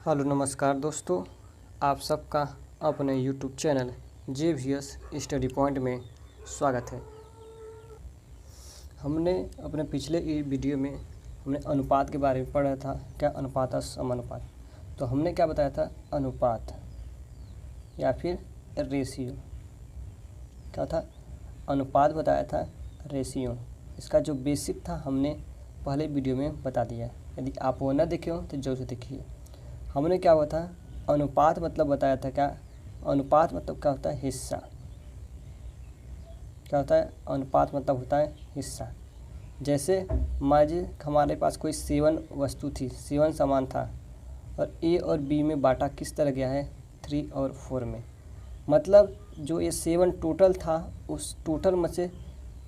Hello नमस्कार दोस्तों, आप सबका अपने YouTube channel JVS study point में स्वागत है। हमने अपने पिछले वीडियो में हमने अनुपात के बारे में पढ़ा था। क्या अनुपात और समानुपात। तो हमने क्या बताया था, अनुपात या फिर रेशियो। क्या था, अनुपात बताया था, रेशियो इसका जो बेसिक था हमने पहले वीडियो में बता दिया। यदि आप वो न देखे हो तो जरूर से देखिए। हमने क्या हुआ था, अनुपात मतलब बताया था। क्या अनुपात मतलब क्या होता है, हिस्सा। क्या होता है, अनुपात मतलब होता है हिस्सा। जैसे मान लीजिए हमारे पास कोई 7 वस्तु थी, 7 सामान था और A और B में बांटा किस तरह गया है, 3 और 4 में। मतलब जो ये 7 टोटल था उस टोटल में से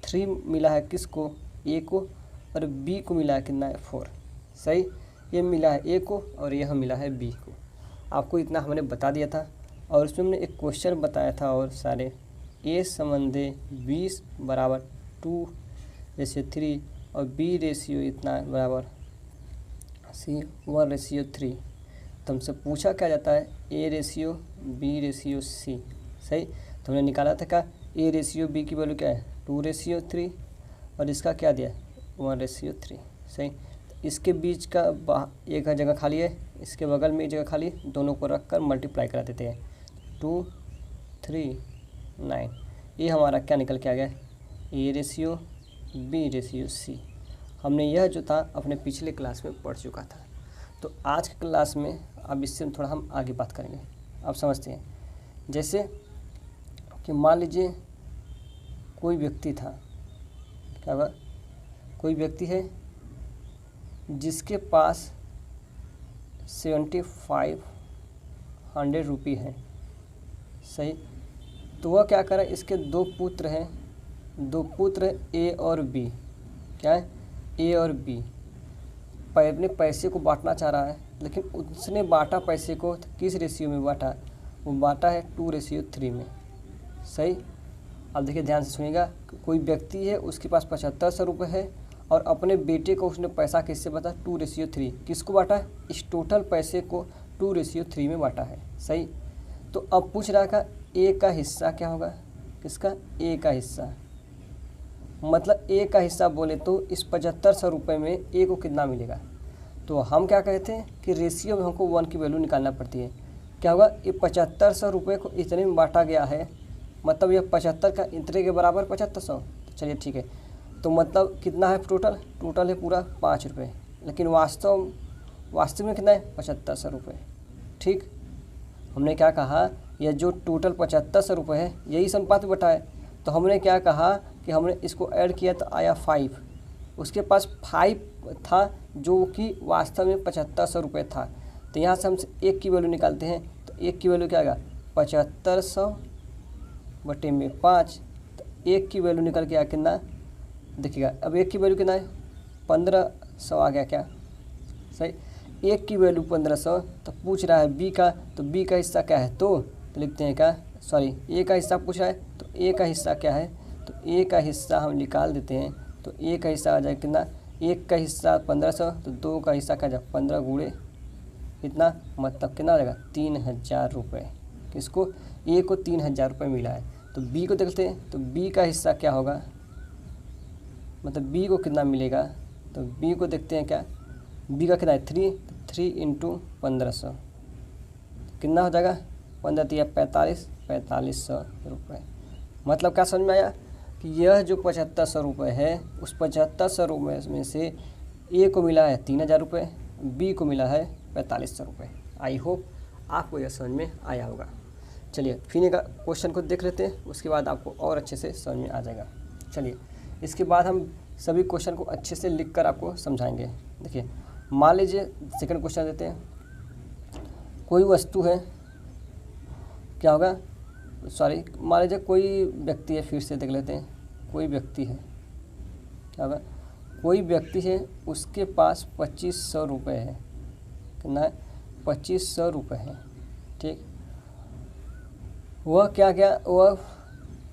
3 मिला है किसको, A को, और B को मिला है कितना है, 4। सही, ये मिला है A को और यह मिला है B को। आपको इतना हमने बता दिया था। और उसमें हमने एक क्वेश्चन बताया था और सारे A संबंधे 20 बराबर 2:3 और B रेशियो इतना बराबर C 1:3। तो हमसे पूछा क्या जाता है, A ratio B ratio C। सही, तो हमने निकाला था क्या, A रेशियो B की वैल्यू क्या है, 2:3 और इसका क्या दिया, 1:3। सही, इसके बीच का एक जगह खाली है, इसके बगल में एक जगह खाली, दोनों को रख कर मल्टीप्लाई करा देते हैं। 2, 3, 9। ये हमारा क्या निकल के आ गया, A ratio B ratio C। हमने यह जो था अपने पिछले क्लास में पढ़ चुका था। तो आज की क्लास में अब इससे थोड़ा हम आगे बात करेंगे। आप समझते हैं, जैसे कि मान लीजिए कोई व्यक्ति था। क्या हुआ, कोई व्यक्ति है जिसके पास 7500 रुपये है। सही, तो वह क्या करे, इसके 2 पुत्र हैं, 2 पुत्र A और B। क्या है, A और B अपने पैसे को बांटना चाह रहा है, लेकिन उसने बांटा पैसे को किस रेशियो में बांटा, वो बांटा है 2:3 में। सही, अब देखिए ध्यान से सुनिएगा। कोई व्यक्ति है, उसके पास 7500 रुपये है और अपने बेटे को उसने पैसा किससे बांटा, 2:3। किसको बांटा है, इस टोटल पैसे को 2:3 में बांटा है। सही, तो अब पूछ रहा था A का हिस्सा क्या होगा, किसका, A का हिस्सा। मतलब A का हिस्सा बोले तो इस 7500 रुपये में A को कितना मिलेगा। तो हम क्या कहते हैं कि रेशियो में हमको 1 की वैल्यू निकालना पड़ती है। क्या होगा, ये 7500 रुपये को इतने में बांटा गया है, मतलब यह 75 का इतने के बराबर 7500। चलिए ठीक है, तो मतलब कितना है, टोटल है पूरा 5 रुपये, लेकिन वास्तव में कितना है, 7500 रुपये। ठीक, हमने क्या कहा, यह जो टोटल 7500 रुपये है यही अनुपात में बटा है। तो हमने क्या कहा कि हमने इसको ऐड किया तो आया 5। उसके पास 5 था जो कि वास्तव में 7500 रुपये था। तो यहाँ से हम 1 की वैल्यू निकालते हैं। तो 1 की वैल्यू क्या आएगा, 7500/5। तो 1 की वैल्यू निकल के आया कितना, देखिएगा अब 1 की वैल्यू कितना है, 1500 आ गया। क्या सही, 1 की वैल्यू 1500। तो पूछ रहा है B का, तो B का हिस्सा क्या है, तो लिखते हैं क्या, सॉरी A का हिस्सा पूछ रहा है, तो A का हिस्सा क्या है, तो A का हिस्सा हम निकाल देते हैं। तो A का हिस्सा आ जाए कितना, 1 का हिस्सा 1500, तो 2 का हिस्सा क्या जाए, 15 गुणे इतना, मतलब कितना आ जाएगा, 3000 रुपये। किसको, A को 3000 रुपये मिला है। तो B को देखते हैं, तो B का हिस्सा क्या होगा, मतलब B को कितना मिलेगा। तो B को देखते हैं, क्या B का कितना है, 3 × 1500 कितना हो जाएगा, 15 × 4500 रुपये। मतलब क्या समझ में आया कि यह जो 7500 रुपये है, उस 7500 रुपये में से A को मिला है 3000 रुपये, B को मिला है 4500 रुपये। आई होप आपको यह समझ में आया होगा। चलिए फिर एक क्वेश्चन को देख लेते हैं, उसके बाद आपको और अच्छे से समझ में आ जाएगा। चलिए, इसके बाद हम सभी क्वेश्चन को अच्छे से लिखकर आपको समझाएंगे। देखिए, मान लीजिए सेकंड क्वेश्चन देते हैं। कोई वस्तु है, क्या होगा, सॉरी मान लीजिए कोई व्यक्ति है, फिर से देख लेते हैं। कोई व्यक्ति है, क्या होगा, कोई व्यक्ति है, उसके पास 2500 रुपये है। कितना है, 2500 रुपये है। ठीक, वह वह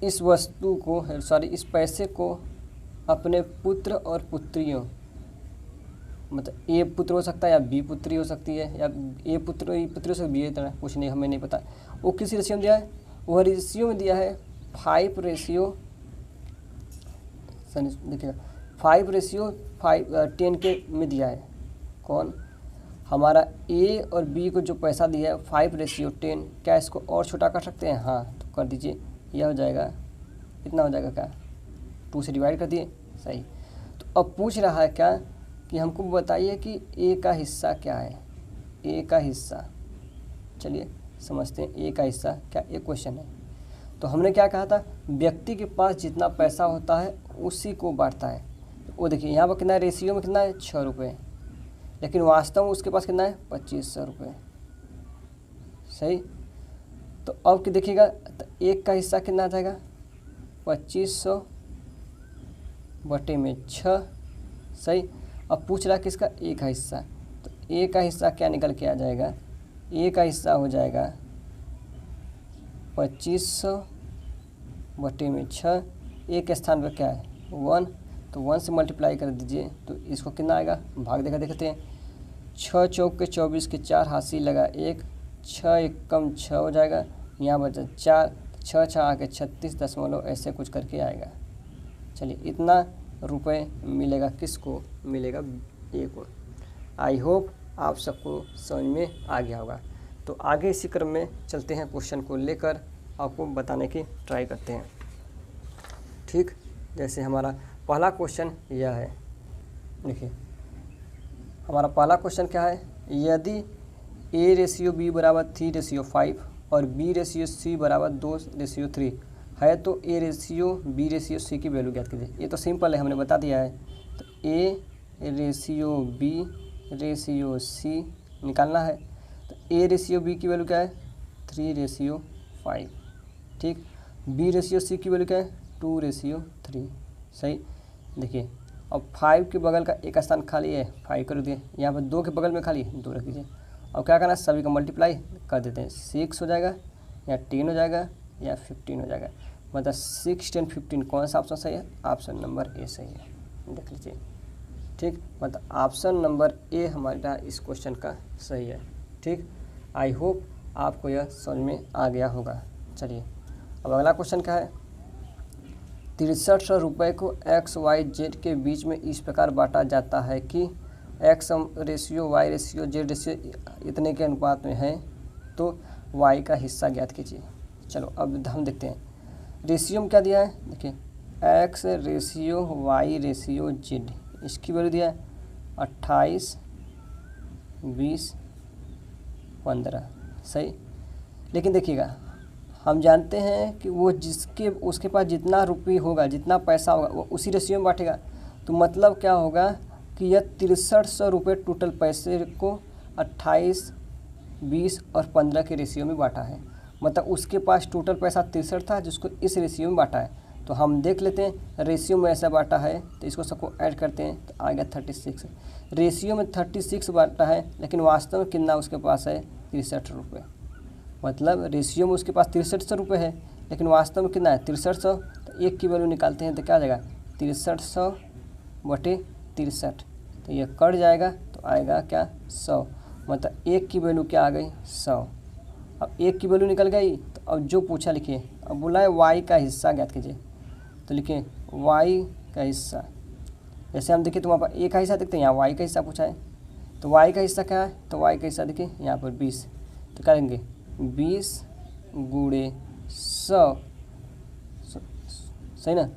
इस वस्तु को, सॉरी इस पैसे को अपने पुत्र और पुत्रियों मतलब ए पुत्र हो सकता है या बी पुत्री हो सकती है, या ए पुत्री हो सकती है, बी कुछ नहीं, हमें नहीं पता। वो किस रेशियो में दिया है, वह रेशियो में दिया है 5:10 के में दिया है। कौन, हमारा ए और बी को जो पैसा दिया है 5:10, क्या इसको और छोटा कर सकते हैं? हाँ, तो कर दीजिए, यह हो जाएगा, इतना हो जाएगा क्या, 2 से डिवाइड कर दिए, सही। तो अब पूछ रहा है क्या कि हमको बताइए कि ए का हिस्सा क्या है, ए का हिस्सा। चलिए समझते हैं ए का हिस्सा क्या, एक क्वेश्चन है। तो हमने क्या कहा था, व्यक्ति के पास जितना पैसा होता है उसी को बांटता है। तो वो देखिए यहाँ पर कितना है, रेशियो में कितना है 6 रुपये, लेकिन वास्तव में उसके पास कितना है 2500 रुपये, सही। तो अब कि देखिएगा, तो एक का हिस्सा कितना आ जाएगा 2500 बटे में 6, सही। अब पूछ रहा है किसका, ए का हिस्सा। तो ए का हिस्सा क्या निकल के आ जाएगा, ए का हिस्सा हो जाएगा 2500 बटे में 6, एक स्थान पर क्या है 1, तो 1 से मल्टीप्लाई कर दीजिए, तो इसको कितना आएगा, भाग देकर देखते हैं। 6 चौक के 24 के 4, हाथ लगा 1, 6 एकम 6 हो जाएगा, यहाँ बचा 4, 6 6 आके 36 दशमलव ऐसे कुछ करके आएगा। चलिए इतना रुपए मिलेगा, किसको मिलेगा, ए को। आई होप आप सबको समझ में आ गया होगा। तो आगे इसी क्रम में चलते हैं, क्वेश्चन को लेकर आपको बताने की ट्राई करते हैं। ठीक, जैसे हमारा पहला क्वेश्चन यह है, देखिए हमारा पहला क्वेश्चन क्या है, यदि A/B बराबर 3:5 और B/C बराबर 2:3 है तो A/B/C की वैल्यू ज्ञात कीजिए। ये तो सिंपल है, हमने बता दिया है। तो A/B/C निकालना है। तो A/B की वैल्यू क्या है 3:5, ठीक। B/C की वैल्यू क्या है 2:3, सही। देखिए अब 5 के बगल का एक स्थान खाली है, 5 कर दिए, यहाँ पर 2 के बगल में खाली 2 रख दीजिए। अब क्या करना है, सभी का मल्टीप्लाई कर देते हैं, 6 हो जाएगा या 10 हो जाएगा या 15 हो जाएगा। मतलब 6, 10, 15 कौन सा ऑप्शन सही है, ऑप्शन नंबर ए सही है, देख लीजिए, ठीक। मतलब ऑप्शन नंबर ए हमारा इस क्वेश्चन का सही है, ठीक। आई होप आपको यह समझ में आ गया होगा। चलिए अब अगला क्वेश्चन क्या है, 6300 रुपये को XYZ के बीच में इस प्रकार बांटा जाता है कि X/Y/Z इतने के अनुपात में है, तो Y का हिस्सा ज्ञात कीजिए। चलो अब हम देखते हैं, रेशियो में क्या दिया है, देखिए X/Y/Z, इसकी वैल्यू दिया है 28, 20, 15, सही। लेकिन देखिएगा हम जानते हैं कि वो उसके पास जितना रुपये होगा, जितना पैसा होगा, वो उसी रेशियो में बांटेगा। तो मतलब क्या होगा कि यह 6300 रुपये टोटल पैसे को 28, 20 और 15 के रेशियो में बांटा है। मतलब उसके पास टोटल पैसा 63 था, जिसको इस रेशियो में बांटा है। तो हम देख लेते हैं रेशियो में ऐसा बांटा है, तो इसको सबको ऐड करते हैं तो आ गया 36। रेशियो में 36 बांटा है, लेकिन वास्तव में कितना उसके पास है 63 रुपये। मतलब रेशियो में उसके पास 6300 रुपये है, लेकिन वास्तव में कितना है 6300। तो एक की वैल्यू निकालते हैं तो क्या आ जाएगा 6300 बटे 63, तो ये कट जाएगा तो आएगा क्या 100। मतलब एक की वैल्यू क्या आ गई 100। अब एक की वैल्यू निकल गई, तो अब जो पूछा लिखिए, अब बोला है वाई का हिस्सा ज्ञात कीजिए। तो लिखिए वाई का हिस्सा, जैसे हम देखिए तो वहाँ पर ए का हिस्सा देखते हैं, यहाँ वाई का हिस्सा पूछा है। तो वाई का हिस्सा क्या है, तो वाई का हिस्सा देखिए यहाँ पर 20, तो क्या लेंगे 20 गुणे 100, सही ना,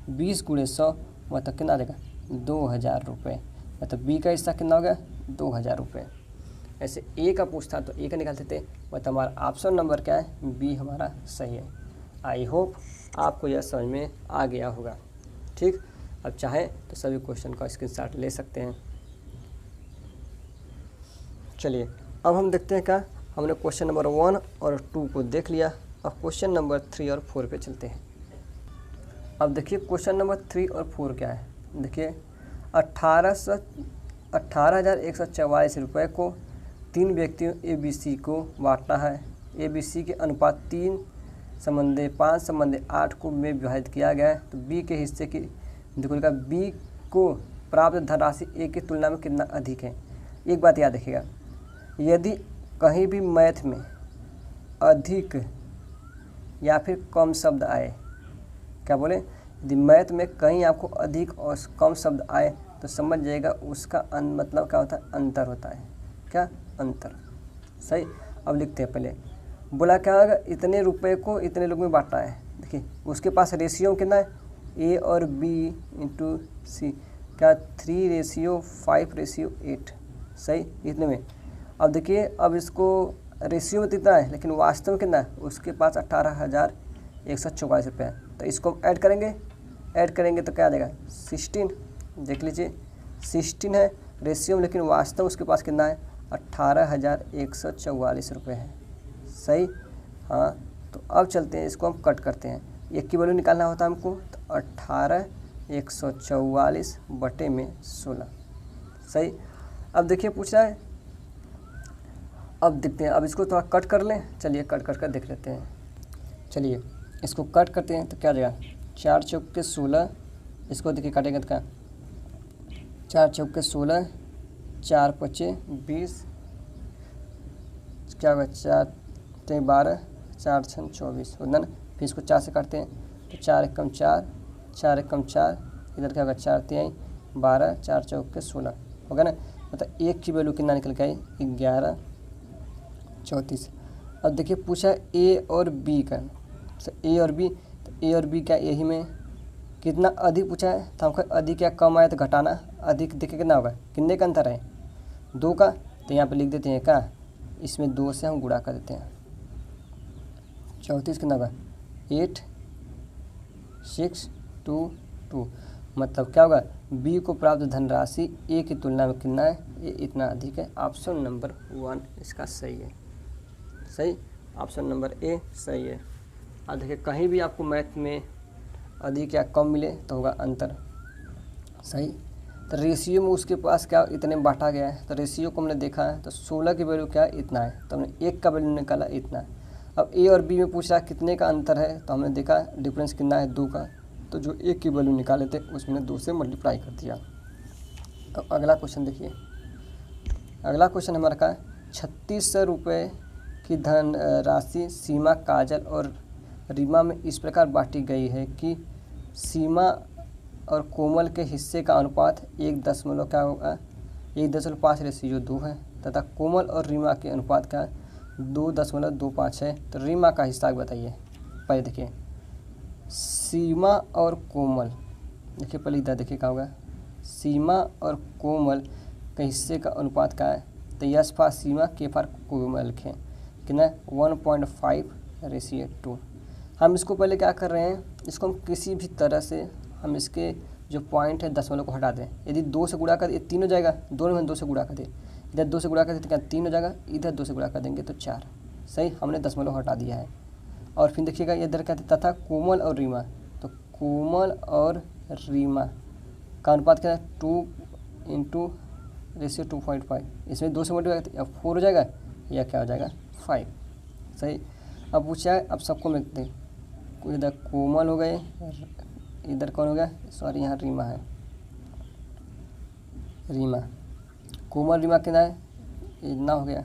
20 गुणे 100 मतलब कितना देगा 2000 रुपये। मतलब बी का हिस्सा कितना हो गया 2000 रुपये। ऐसे ए का पूछता तो ए का निकालते थे। मतलब हमारा ऑप्शन नंबर क्या है, बी हमारा सही है। आई होप आपको यह समझ में आ गया होगा, ठीक। अब चाहें तो सभी क्वेश्चन का स्क्रीनशॉट ले सकते हैं। चलिए अब हम देखते हैं क्या, हमने क्वेश्चन नंबर 1 और 2 को देख लिया। अब क्वेश्चन नंबर 3 और 4 पे चलते हैं। अब देखिए क्वेश्चन नंबर 3 और 4 क्या है, देखिए 18,144 रुपये को 3 व्यक्तियों ABC को बांटना है। ABC के अनुपात 3:5:8 को में विभाजित किया गया है। तो B के हिस्से की देखो, B को प्राप्त धनराशि ए की तुलना में कितना अधिक है। एक बात याद रखिएगा, यदि कहीं भी मैथ में अधिक या फिर कम शब्द आए, क्या बोले, यदि मैथ में कहीं आपको अधिक और कम शब्द आए तो समझ जाइएगा उसका मतलब क्या होता है, अंतर होता है। क्या, अंतर। सही। अब लिखते हैं, पहले बोला क्या होगा, इतने रुपए को इतने लोग में बांटा है। देखिए उसके पास रेशियो कितना है, ए और बी इंटू सी, क्या 3:5:8। सही, इतने में। अब देखिए, अब इसको रेशियो में कितना है लेकिन वास्तव में कितना है, उसके पास 18,144 रुपये है। तो इसको ऐड करेंगे तो क्या आ जाएगा, 16। देख लीजिए 16 है रेशियो में, लेकिन वास्तव उसके पास कितना है, 18,144 रुपये है। सही। हाँ, तो अब चलते हैं, इसको हम कट करते हैं। एक की वैल्यू निकालना होता है हमको, तो 18,144 बटे में 16। सही। अब देखिए पूछ रहा है, अब देखते हैं, अब इसको थोड़ा कट कर लें। चलिए कट कर देख लेते हैं। चलिए इसको कट करते हैं तो क्या आ जाएगा, 4 चौके 16। इसको देखिए काटेंगे तो क्या, 4 चौके 16, 4 पचे 20, क्या होगा, 4 ते 12, 4 छन 24 होता ना। फिर इसको 4 से काटते हैं तो 4 एकम 4, 4 एकम 4, इधर क्या होगा, 4 तिहाई 12, 4 चौके 16 होगा ना। मतलब एक की वैल्यू कितना निकल के आई, 11:34। अब देखिए पूछा ए और बी का, तो ए और बी, तो ए और बी क्या यही में कितना अधिक पूछा है, तो हमको अधिक या कम आया तो घटाना, अधिक देखिए कितना होगा, कितने का अंतर है, 2 का। तो यहाँ पे लिख देते हैं क्या, इसमें 2 से हम गुणा कर देते हैं। 34 कितना होगा, 8 6 2 2। मतलब क्या होगा, बी को प्राप्त धनराशि ए की तुलना में कितना है, ये इतना अधिक है। ऑप्शन नंबर 1 इसका सही है। सही, ऑप्शन नंबर ए सही है। अब देखिए कहीं भी आपको मैथ में अधिक या कम मिले तो होगा अंतर। सही। तो रेशियो में उसके पास क्या इतने में बांटा गया है, तो रेशियो को हमने देखा है, तो 16 की वैल्यू क्या है, इतना है, तो हमने 1 का वैल्यू निकाला, इतना है। अब ए और बी में पूछा कितने का अंतर है, तो हमने देखा डिफरेंस कितना है, 2 का। तो जो 1 की वैल्यू निकाले थे उसमें 2 से मल्टीप्लाई कर दिया। अब अगला क्वेश्चन देखिए, अगला क्वेश्चन हमारा का 3600 रुपये की धन राशि सीमा, काजल और रीमा में इस प्रकार बांटी गई है कि सीमा और कोमल के हिस्से का अनुपात 1 क्या होगा, 1.5:2 है, तथा कोमल और रीमा के अनुपात का 2.25 है। तो रीमा का हिस्सा बताइए। पहले देखिए सीमा और कोमल, देखिए पहले इधर देखिए क्या होगा, सीमा और कोमल के हिस्से का अनुपात क्या है, तो यस फॉर सीमा, के फॉर कोमल लिखें, कितना 1.5:2। हम इसको पहले क्या कर रहे हैं, इसको हम किसी भी तरह से हम इसके जो पॉइंट है दशमलव को हटा दें। यदि 2 से गुणा कर, ये 3 हो जाएगा, दोनों में 2 से गुणा कर दे, इधर 2 से गुणा कर दें तो क्या 3 हो जाएगा, इधर 2 से गुणा कर देंगे तो 4। सही, हमने दशमलव हटा दिया है। और फिर देखिएगा इधर क्या तथा कोमल और रीमा, तो कोमल और रीमा का अनुपात क्या है, 2:2.5। इसमें 2 से मल्टीप्लाई करते या 4 हो जाएगा, या क्या हो जाएगा, 5। सही। अब पूछा है, अब सबको मिलते हैं, इधर कोमल हो गए, इधर कौन हो गया, सॉरी यहाँ रीमा है, रीमा, कोमल रीमा कितना है, इतना हो गया,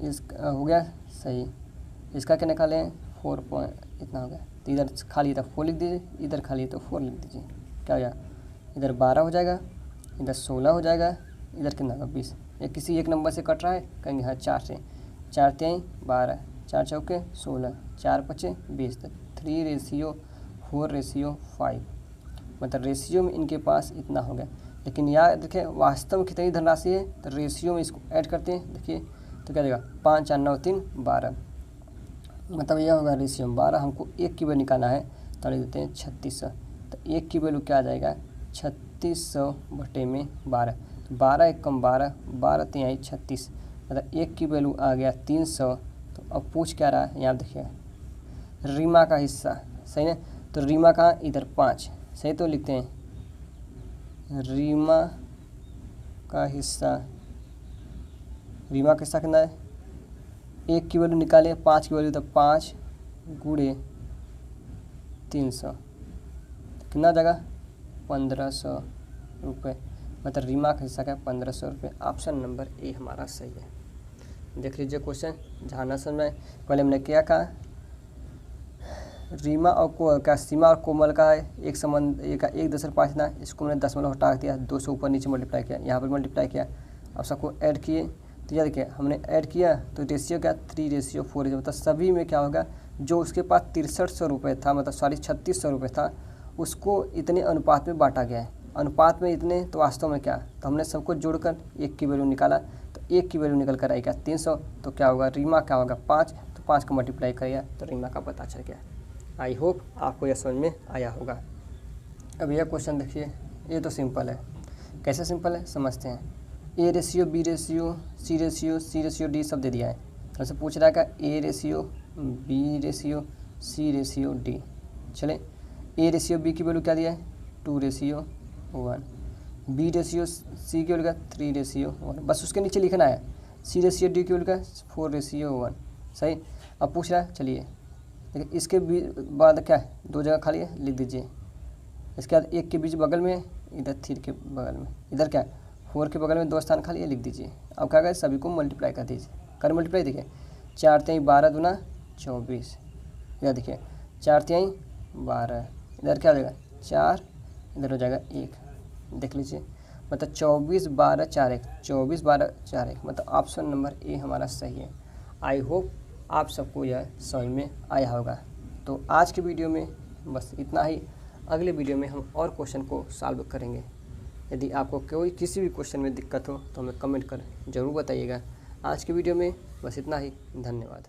इसका हो गया सही। इसका क्या निकालें, 4 पॉइंट इतना हो गया। तो इधर खाली था 4 लिख दीजिए, इधर खाली तो 4 लिख दीजिए, क्या हो गया, इधर 12 हो जाएगा, इधर 16 हो जाएगा, इधर कितना होगा 20। ये किसी एक नंबर से कट रहा है, कहेंगे हाँ 4 से, 4 तिहाई 12, 4 चौके 16, 4 पचे 20, 3:4:5। मतलब रेशियो में इनके पास इतना हो गया। लेकिन याद रखें वास्तव में कितनी धनराशि है, तो रेशियो में इसको ऐड करते हैं। देखिए तो क्या देगा, 5 4 9 3 12, मतलब यह होगा रेशियो में 12। हमको 1 की वैल्यू निकालना है, तो लिख देते हैं 3600। तो 1 की वैल्यू क्या आ जाएगा, 3600 बटे में 12, तो 12 एकम 12, 12 तिहाई 36, मतलब 1 की वैल्यू आ गया 300। तो अब पूछ क्या रहा है, यहाँ देखिए रीमा का हिस्सा, सही ना, तो रीमा का इधर 5, सही, तो लिखते हैं रीमा का हिस्सा, रीमा का हिस्सा कितना है, 1 की वैल्यू निकाले, 5 की वैल्यू, तो 5 गुणे 300 कितना आ जाएगा, 1500 रुपये, मतलब रीमा का हिस्सा क्या 1500 रुपये। ऑप्शन नंबर ए हमारा सही है। देख लीजिए क्वेश्चन, जहाँ न समझ में पहले हमने क्या कहा, रीमा और क्या सीमा और कोमल का है एक संबंध, एक दशमलव 5 ना, इसको हमने दशमलव हटा दिया, 2 से ऊपर नीचे मल्टीप्लाई किया, यहाँ पर मल्टीप्लाई किया, अब सबको ऐड किए तो याद देखिए हमने ऐड किया तो रेशियो क्या 3:4, मतलब सभी में क्या होगा, जो उसके पास 6300 रुपये था, मतलब 3600 रुपये था, उसको इतने अनुपात में बांटा गया है। अनुपात में इतने तो वास्तव में क्या, तो हमने सबको जोड़कर एक की वैल्यू निकाला, तो एक की वैल्यू निकल कर आई क्या 300, तो क्या होगा रीमा क्या होगा 5, तो 5 का मल्टीप्लाई करेगा तो रीमा का पता चल गया। आई होप आपको यह समझ में आया होगा। अब यह क्वेश्चन देखिए, ये तो सिंपल है। कैसे सिंपल है समझते हैं। A ratio, B ratio, C ratio, C ratio D सब दे दिया है। हमसे पूछ रहा है क्या A ratio, B ratio, C ratio D. चले ए रेशियो बी की वैल्यू क्या दिया है 2:1, बी रेशियो सी की वैल्यू क्या 3:1, बस उसके नीचे लिखना है। सी रेशियो डी की वैल्यू क्या 4:1। सही। अब पूछ रहा है, चलिए देखिए इसके बाद क्या है 2 जगह खाली है, लिख दीजिए। इसके बाद 1 के बीच बगल में, इधर 3 के बगल में, इधर क्या 4 के बगल में 2 स्थान खाली है, लिख दीजिए। अब क्या करें सभी को मल्टीप्लाई कर दीजिए, कर मल्टीप्लाई देखिए 4×3 12 दूना 24, इधर देखिए 4×3 12, इधर क्या हो जाएगा 4, इधर हो जाएगा 1, देख लीजिए मतलब 24 12 4 1, 24 12 4 1, मतलब ऑप्शन नंबर ए हमारा सही है। आई होप आप सबको यह समझ में आया होगा। तो आज के वीडियो में बस इतना ही। अगले वीडियो में हम और क्वेश्चन को सॉल्व करेंगे। यदि आपको कोई किसी भी क्वेश्चन में दिक्कत हो तो हमें कमेंट कर ज़रूर बताइएगा। आज के वीडियो में बस इतना ही। धन्यवाद।